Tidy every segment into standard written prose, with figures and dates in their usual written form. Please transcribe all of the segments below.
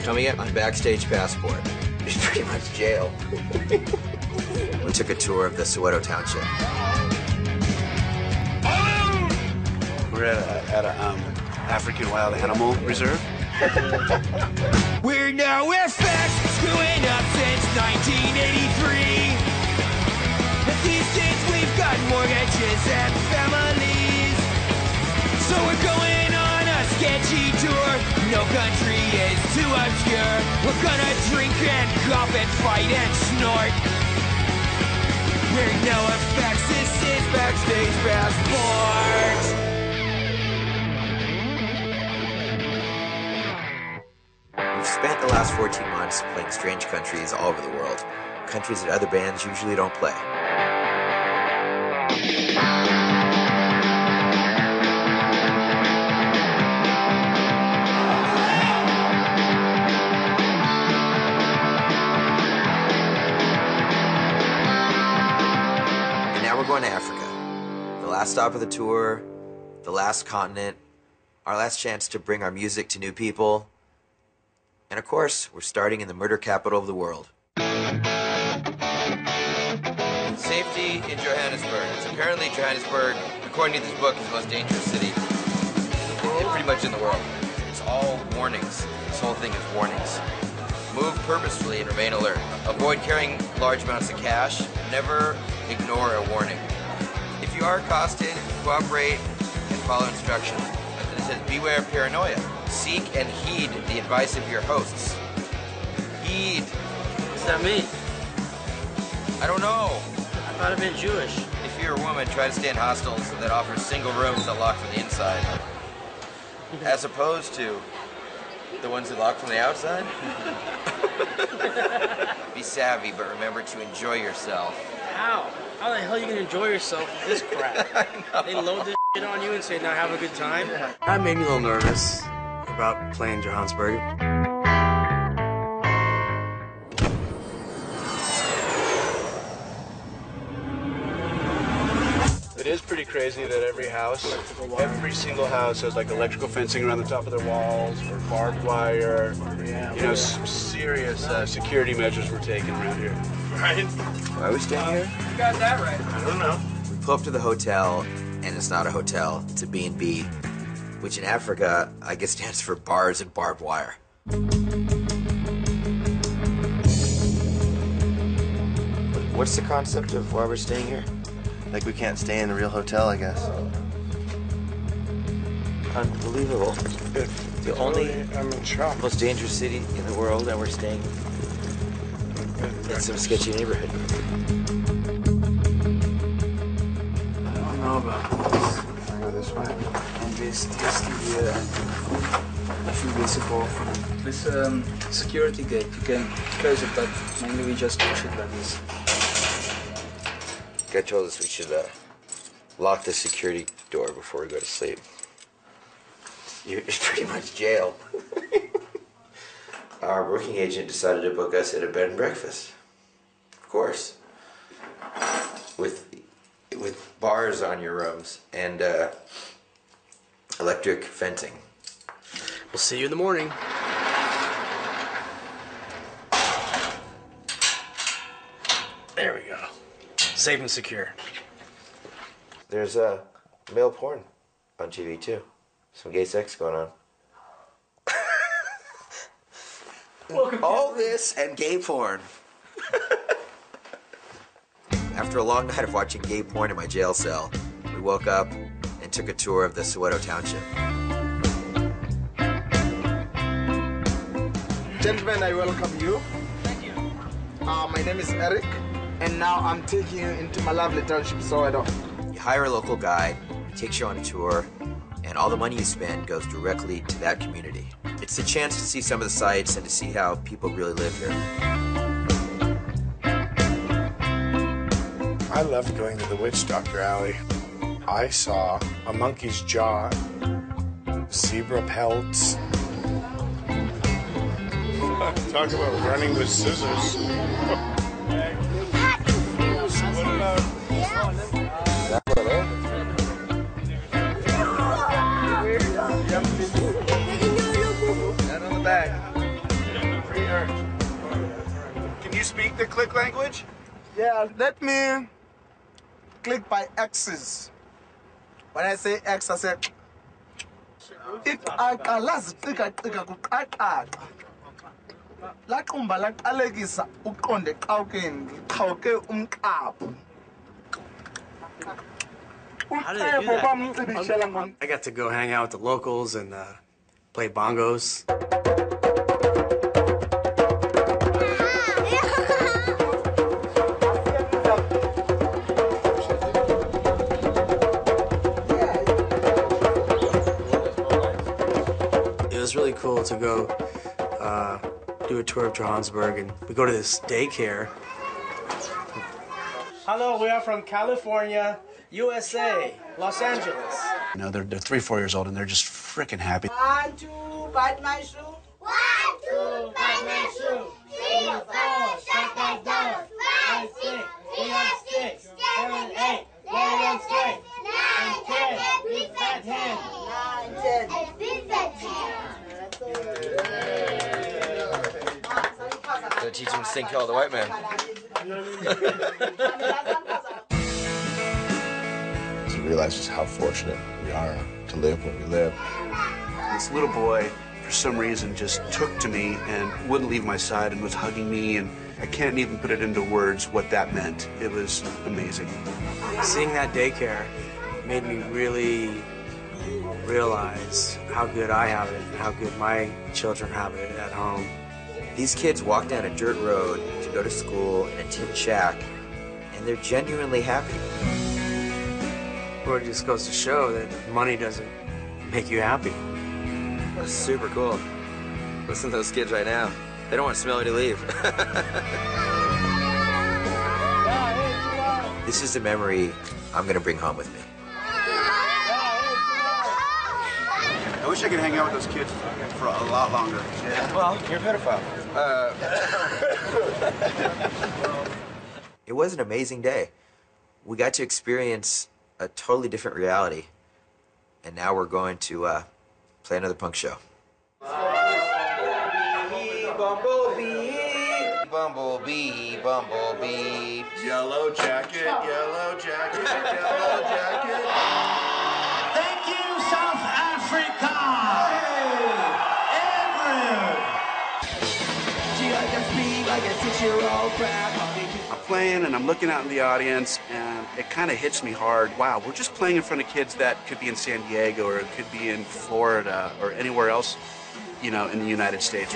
Coming in on Backstage Passport. It's pretty much jail. We took a tour of the Soweto Township. We're at a African wild animal reserve. We're NOFX, screwing up since 1983. But these days we've got mortgages and families. So we're going on a sketchy tour. No country is too obscure. We're gonna drink and golf and fight and snort. We're NOFX, this is Backstage Passport. We've spent the last 14 months playing strange countries all over the world. Countries that other bands usually don't play. And now we're going to Africa. The last stop of the tour, the last continent, our last chance to bring our music to new people. And of course, we're starting in the murder capital of the world. Safety in Johannesburg. It's apparently Johannesburg, according to this book, is the most dangerous city pretty much in the world. It's all warnings. This whole thing is warnings. Move purposefully and remain alert. Avoid carrying large amounts of cash. Never ignore a warning. If you are accosted, cooperate and follow instructions. It says, beware paranoia. Seek and heed the advice of your hosts. Heed. What does that mean? I don't know. I thought it meant Jewish. If you're a woman, try to stay in hostels that offer single rooms that lock from the inside. As opposed to the ones that lock from the outside. Be savvy, but remember to enjoy yourself. How? How the hell are you gonna enjoy yourself with this crap? They load this shit on you and say, now have a good time? That made me a little nervous about playing Johannesburg. It is pretty crazy that every single house has like electrical fencing around the top of their walls or barbed wire. You know, some serious security measures were taken around here. Right? Why are we staying here? You got that right. I don't know. We pull up to the hotel, and it's not a hotel, it's a B&B, which in Africa, I guess stands for bars and barbed wire. What's the concept of why we're staying here? Like we can't stay in a real hotel, I guess. Unbelievable. The only I'm in shock. most dangerous city in the world, and we're staying in some sketchy neighborhood. I don't know about this. I go this way. And this is the invisible. This security gate, you can close it, but mainly we just push it like this. Guy told us we should lock the security door before we go to sleep. It's pretty much jail. Our booking agent decided to book us at a bed and breakfast. Of course. With bars on your rooms and electric fencing. We'll see you in the morning. There we go. Safe and secure. There's male porn on TV too. Some gay sex going on. All this and gay porn. After a long night of watching gay porn in my jail cell, we woke up and took a tour of the Soweto Township. Gentlemen, I welcome you. Thank you. My name is Eric, and now I'm taking you into my lovely township, Soweto. You hire a local guide, he takes you on a tour, and all the money you spend goes directly to that community. It's a chance to see some of the sights and to see how people really live here. I loved going to the witch doctor alley. I saw a monkey's jaw, zebra pelts. Talk about running with scissors. What about... Hand on the back. Can you speak the click language? Yeah, let me click by X's. When I say X, I say lazicika kuqaqaqa laqumba laqalekisa uqonde eqhawukeni liqhawuke umqaphu. How did they do that? I got to go hang out with the locals and play bongos. It was really cool to go do a tour of Johannesburg, and we go to this daycare. Hello, we are from California, USA, Los Angeles. You know, they're 3, 4 years old, and they're just freaking happy. 1, 2, bite my shoe. 1, 2, bite my shoe. 3, 4, shut that door. 5, 6, 6, 7, 8, 9, 10, 10, big fat hand. 9, 10, big fat hand. Gonna teach him to sing Kill the White Man. To realize just how fortunate we are to live where we live. This little boy, for some reason, just took to me and wouldn't leave my side and was hugging me, and I can't even put it into words what that meant. It was amazing. Seeing that daycare made me really realize how good I have it and how good my children have it at home. These kids walk down a dirt road to go to school in a tin shack, and they're genuinely happy. Well, it just goes to show that money doesn't make you happy. That's super cool. Listen to those kids right now. They don't want Smelly to leave. This is a memory I'm gonna bring home with me. I wish I could hang out with those kids for a lot longer. Yeah. Well, you're a pedophile. It was an amazing day. We got to experience a totally different reality, and now we're going to play another punk show. Bumblebee, bumblebee, bumblebee. Yellow jacket, yellow jacket, yellow jacket. Thank you, South Africa! I'm playing and I'm looking out in the audience, and it kind of hits me hard. Wow, we're just playing in front of kids that could be in San Diego, or it could be in Florida, or anywhere else, you know, in the United States.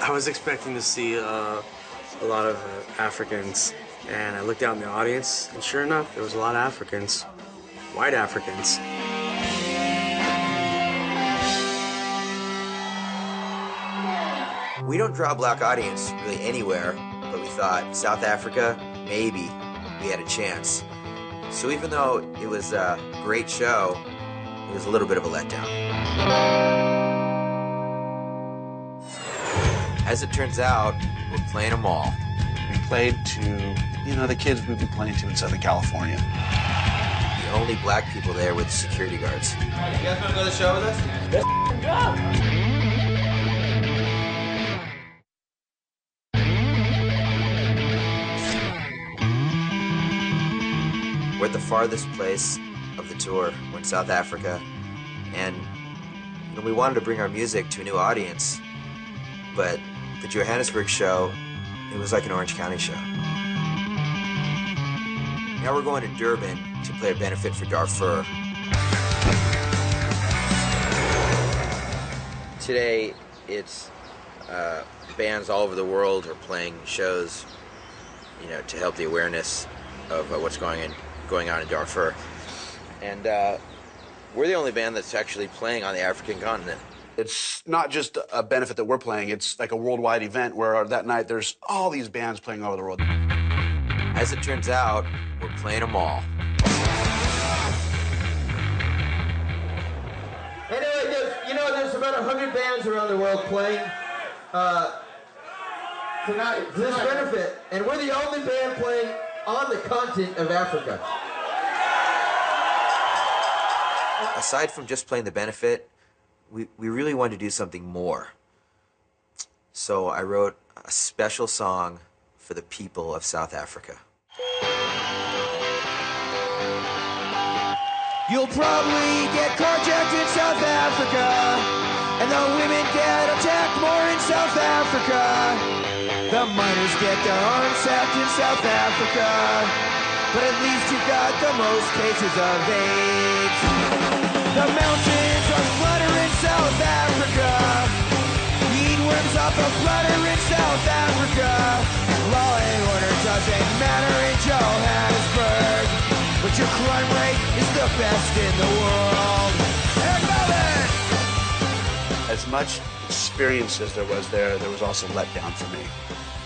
I was expecting to see a lot of Africans, and I looked out in the audience, and sure enough, there was a lot of Africans, white Africans. We don't draw a black audience really anywhere, but we thought South Africa, maybe we had a chance. So even though it was a great show, it was a little bit of a letdown. As it turns out, we're playing them all. We played to, you know, the kids we've been playing to in Southern California. The only black people there were the security guards. You guys want to go to the show with us? Let's go! We're at the farthest place of the tour. We're in South Africa, and you know, we wanted to bring our music to a new audience, but the Johannesburg show, it was like an Orange County show. Now we're going to Durban to play a benefit for Darfur. Today, it's bands all over the world are playing shows, you know, to help the awareness of what's going on in Darfur. And we're the only band that's actually playing on the African continent. It's not just a benefit that we're playing, it's like a worldwide event where that night there's all these bands playing all over the world. As it turns out, we're playing them all. Anyway, there's about 100 bands around the world playing this benefit, and we're the only band playing on the continent of Africa. Aside from just playing the benefit, we really wanted to do something more. So I wrote a special song for the people of South Africa. You'll probably get carjacked in South Africa, and the women get attacked more in South Africa. The miners get their arms sacked in South Africa, but at least you've got the most cases of AIDS. The mountains are flutter in South Africa. Eat worms off a flutter in South Africa. Law and order doesn't matter in Johannesburg, but your crime rate is the best in the world. As much experience as there was also letdown for me.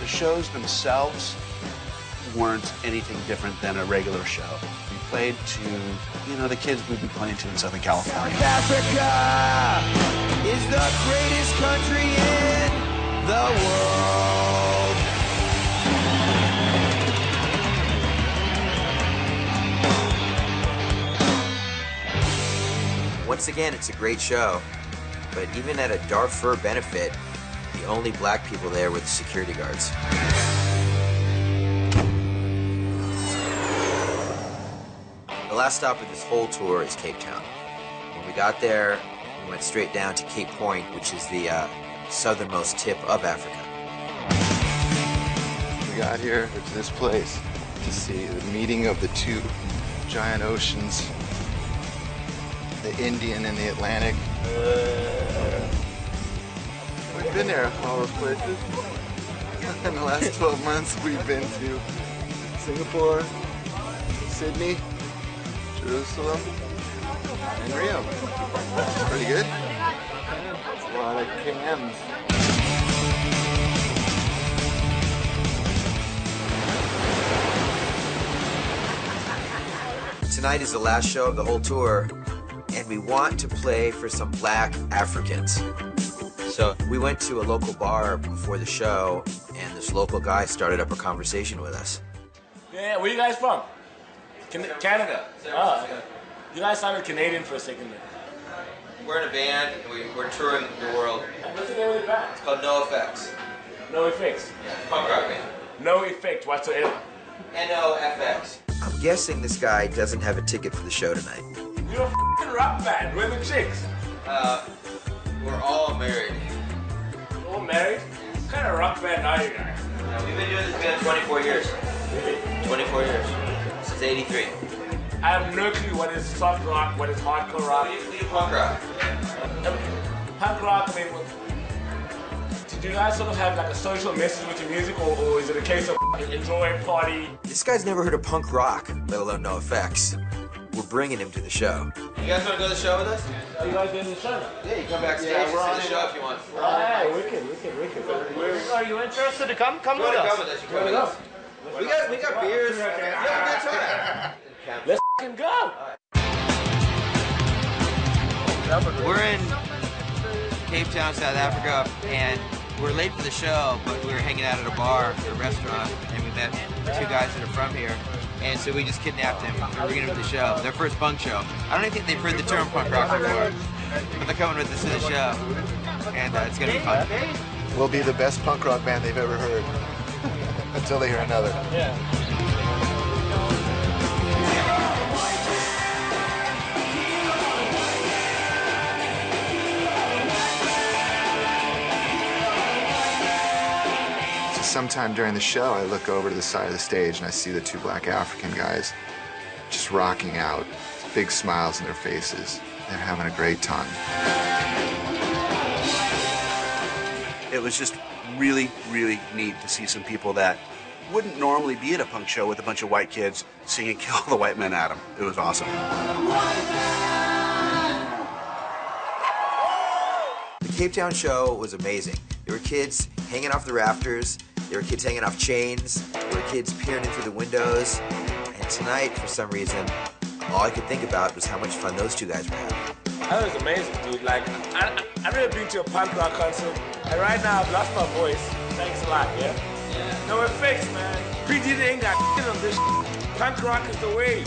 The shows themselves weren't anything different than a regular show. We played to, the kids we'd be playing to in Southern California. South Africa is the greatest country in the world. Once again, it's a great show, but even at a Darfur benefit, the only black people there were the security guards. The last stop of this whole tour is Cape Town. When we got there, we went straight down to Cape Point, which is the southernmost tip of Africa. We got here to this place to see the meeting of the two giant oceans, the Indian and the Atlantic. We've been there, all those places. In the last 12 months, we've been to Singapore, Sydney, Jerusalem, and Rio. It's pretty good. It's a lot of KMs. Tonight is the last show of the whole tour, and we want to play for some black Africans. So we went to a local bar before the show, and this local guy started up a conversation with us. Yeah, where you guys from? Canada. Oh, okay. You guys sounded Canadian for a second there. We're in a band, and we're touring the world. What's the name of the band? It's called NOFX. NOFX? Yeah, punk rock band. No effect whatsoever. NOFX. I'm guessing this guy doesn't have a ticket for the show tonight. You're a f***ing rock band. Where are the chicks? We're all married. All married? What kind of rock band are you guys? We've been doing this band 24 years. Really? 24 years. Since 83. I have no clue what is soft rock, what is hardcore rock. We do punk rock. Punk rock, I mean, do you guys sort of have like a social message with your music, or is it a case of enjoy, party? This guy's never heard of punk rock, let alone NOFX. We're bringing him to the show. You guys want to go to the show with us? Are you guys doing the show? Yeah, you come backstage and see the show if you want. Alright, wicked. Are you interested to come? Come with us. Come with us. You come with us. We got beers. You have a good time. Let's f***ing go. We're in Cape Town, South Africa, and we're late for the show, but we were hanging out at a bar, at a restaurant, and we met two guys that are from here. And so we just kidnapped them and we're bringing them to the show. Their first punk show. I don't even think they've heard the term punk rock before, but they're coming with us to the show, and it's gonna be fun. We'll be the best punk rock band they've ever heard until they hear another. Yeah. Sometime during the show, I look over to the side of the stage and I see the two black African guys just rocking out, big smiles on their faces. They're having a great time. It was just really, really neat to see some people that wouldn't normally be at a punk show with a bunch of white kids singing Kill All the White Men at them. It was awesome. The Cape Town show was amazing. There were kids hanging off the rafters. There were kids hanging off chains. There were kids peering in through the windows. And tonight, for some reason, all I could think about was how much fun those two guys were having. That was amazing, dude. Like, I've never been to a punk rock concert, and right now I've lost my voice. Thanks a lot, yeah? NOFX, man. PG ain't got on this shit. Punk rock is the way.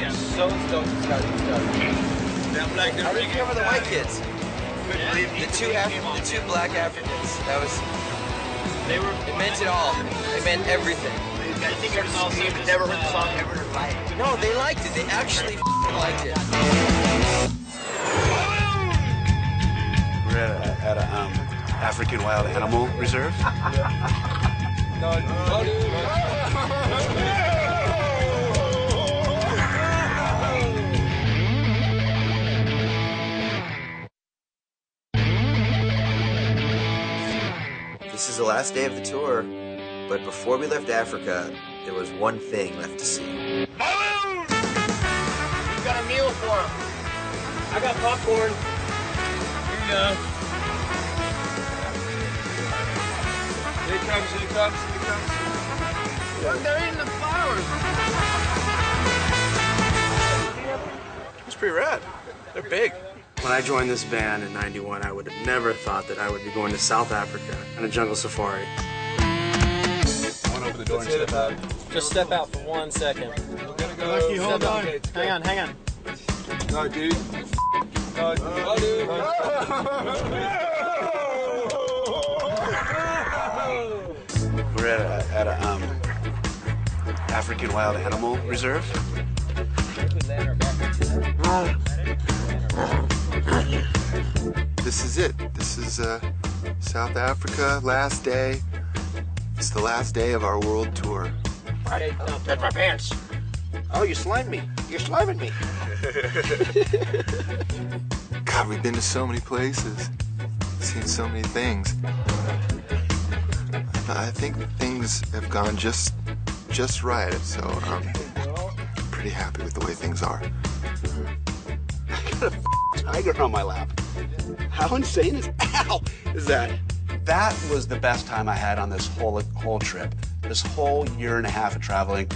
Yeah, so stoked to start this stuff. I'm like, I didn't care for the white kids. The two black Africans. That was. It meant it all. It meant everything. I think your song never heard the song ever in their life. No, they liked it. They actually liked it. We're at a African wild animal reserve. This is the last day of the tour, but before we left Africa, there was one thing left to see. You got a meal for him. I got popcorn. Here you go. Here he comes, here he comes, here he comes. Look, they're eating the flowers. It's pretty rad. They're big. When I joined this band in '91, I would have never thought that I would be going to South Africa on a jungle safari. I want to open the door and step out. Just step out for 1 second. We're gonna go. Lucky, hold on. Hang on. No, dude. No, dude. We're at a African wild animal reserve. This is it. This is South Africa, last day. It's the last day of our world tour. Hey, don't touch my pants. Oh, you slimed me. You're sliming me. God, we've been to so many places, seen so many things. I think things have gone just right, so I'm pretty happy with the way things are. I got a tiger on my lap. How insane is that? That was the best time I had on this whole trip. This whole year and a half of traveling,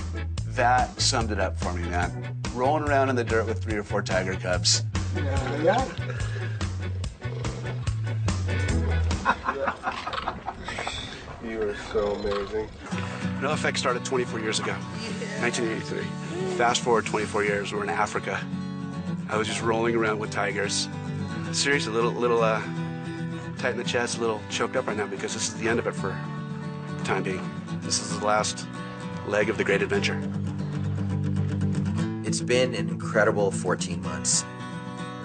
that summed it up for me, man. Rolling around in the dirt with 3 or 4 tiger cubs. Yeah. You are so amazing. NOFX started 24 years ago, 1983. Fast forward 24 years, we're in Africa. I was just rolling around with tigers. Seriously, a little tight in the chest, a little choked up right now because this is the end of it for the time being. This is the last leg of the great adventure. It's been an incredible 14 months.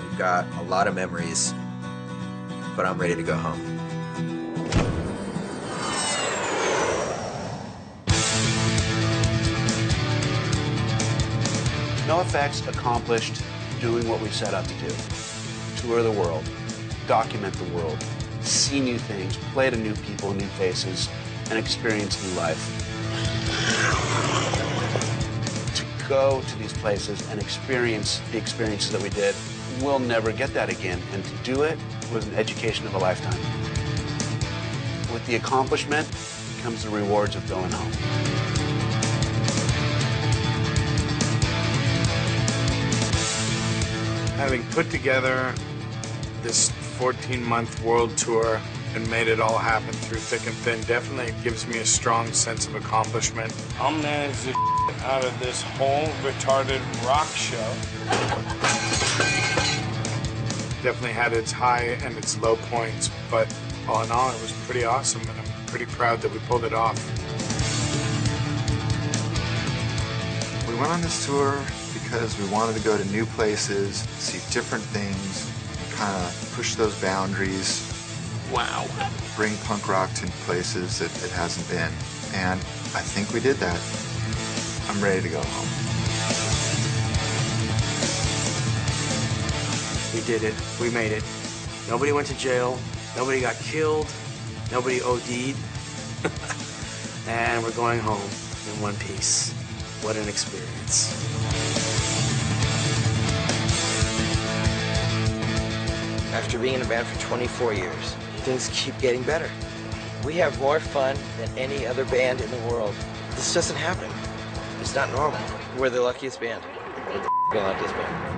We've got a lot of memories, but I'm ready to go home. NOFX accomplished doing what we set out to do. Tour the world, document the world, see new things, play to new people, new faces, and experience new life. To go to these places and experience the experiences that we did, we'll never get that again. And to do it was an education of a lifetime. With the accomplishment comes the rewards of going home. Having put together this 14-month world tour and made it all happen through thick and thin definitely gives me a strong sense of accomplishment. I'll manage the out of this whole retarded rock show. Definitely had its high and its low points, but all in all, it was pretty awesome, and I'm pretty proud that we pulled it off. We went on this tour because we wanted to go to new places, see different things, kind of push those boundaries. Wow. Bring punk rock to places that it hasn't been. And I think we did that. I'm ready to go home. We did it. We made it. Nobody went to jail. Nobody got killed. Nobody OD'd. And we're going home in one piece. What an experience. After being in a band for 24 years, things keep getting better. We have more fun than any other band in the world. This doesn't happen. It's not normal. We're the luckiest band. We're the luckiest band.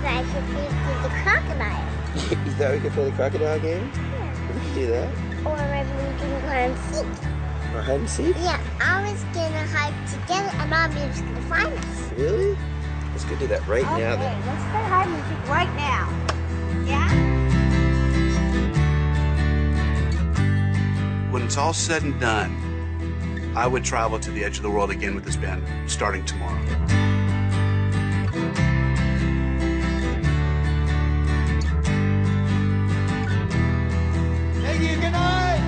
I should do the crocodile. You thought we could play the crocodile game? Yeah. We could do that. Or maybe we can climb seat. Or hide and seek? Yeah, I was gonna hide together and Mommy was gonna find us. Really? Let's go do that right now Okay, then. let's play hide and seek right now. Yeah? When it's all said and done, I would travel to the edge of the world again with this band starting tomorrow. Thank you, good night.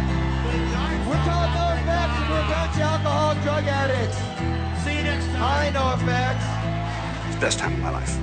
We're called NOFX and we're a bunch of alcoholic drug addicts. See you next time. I NOFX. It's the best time of my life.